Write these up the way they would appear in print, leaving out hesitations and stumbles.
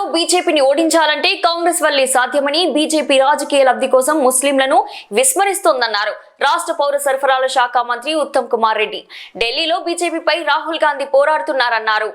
రాష్ట్రంలో బీజేపీని ఓడించాలంటే కాంగ్రెస్ వల్లే సాధ్యమని బీజేపీ రాజకీయ లబ్ధి కోసం ముస్లింలను విస్మరిస్తోందన్నారు రాష్ట్ర పౌర సరఫరాల శాఖ మంత్రి ఉత్తమ్ కుమార్ రెడ్డి. ఢిల్లీలో బీజేపీపై రాహుల్ గాంధీ పోరాడుతున్నారన్నారు.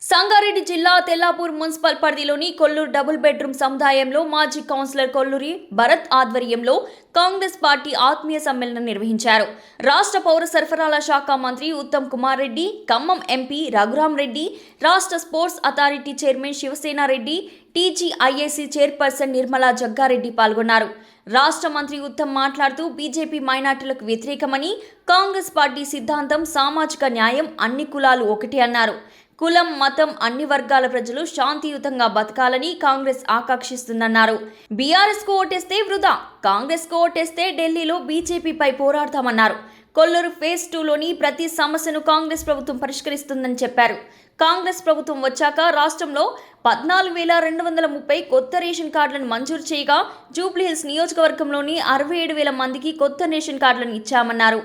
సంగారెడ్డి జిల్లా తెల్లాపూర్ మున్సిపల్ పరిధిలోని కొల్లూరు డబుల్ బెడ్రూమ్ సముదాయంలో మాజీ కౌన్సిలర్ కొల్లూరి భరత్ ఆధ్వర్యంలో కాంగ్రెస్ పార్టీ ఆత్మీయ సమ్మేళనం నిర్వహించారు. రాష్ట్ర పౌర సరఫరాల శాఖ మంత్రి ఉత్తమ్ కుమార్ రెడ్డి, ఖమ్మం ఎంపీ రఘురాం రెడ్డి, రాష్ట్ర sports authority chairman Shivasena Reddy, TGIAC chairperson Nirmala Jaggareddy పాల్గొన్నారు. రాష్ట్ర మంత్రి ఉత్తమ్ మాట్లాడుతూ బీజేపీ మైనార్టీలకు వ్యతిరేకమని, కాంగ్రెస్ పార్టీ సిద్ధాంతం సామాజిక న్యాయం, అన్ని కులాలు ఒకటి అన్నారు. కులం, మతం, అన్ని వర్గాల ప్రజలు శాంతియుతంగా బతకాలని కాంగ్రెస్ ఆకాంక్షిస్తుందన్నారు. బీఆర్ఎస్ కు ఓటేస్తే వృధా, కాంగ్రెస్ కు ఓటేస్తే ఢిల్లీలో బీజేపీపై పోరాడతామన్నారు. కొల్లూరు ఫేజ్ 2లోని ప్రతి సమస్యను కాంగ్రెస్ ప్రభుత్వం పరిష్కరిస్తుందని చెప్పారు. కాంగ్రెస్ ప్రభుత్వం వచ్చాక రాష్ట్రంలో 14,230 కొత్త రేషన్ కార్డులను మంజూరు చేయగా జూబ్లీహిల్స్ నియోజకవర్గంలోని 67,000 మందికి కొత్త రేషన్ కార్డులను ఇచ్చామన్నారు.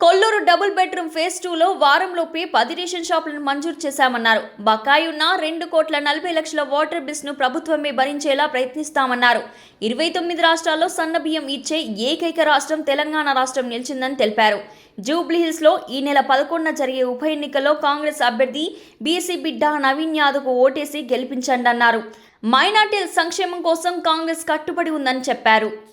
కొల్లూరు డబుల్ బెడ్రూమ్ ఫేజ్ 2లో వారంలోపే 10 రేషన్ షాపులను మంజూరు చేశామన్నారు. బకాయి ఉన్న 2,40,00,000 వాటర్ బిల్స్ ను ప్రభుత్వమే భరించేలా ప్రయత్నిస్తామన్నారు. 29 రాష్ట్రాల్లో సన్నబియ్యం ఇచ్చే ఏకైక రాష్ట్రం తెలంగాణ రాష్ట్రం నిలిచిందని తెలిపారు. జూబ్లీహిల్స్ లో ఈ నెల 11న జరిగే ఉప ఎన్నికల్లో కాంగ్రెస్ అభ్యర్థి బీసీ బిడ్డ నవీన్ యాదవ్కు ఓటేసి గెలిపించండి అన్నారు. మైనార్టీల సంక్షేమం కోసం కాంగ్రెస్ కట్టుబడి ఉందని చెప్పారు.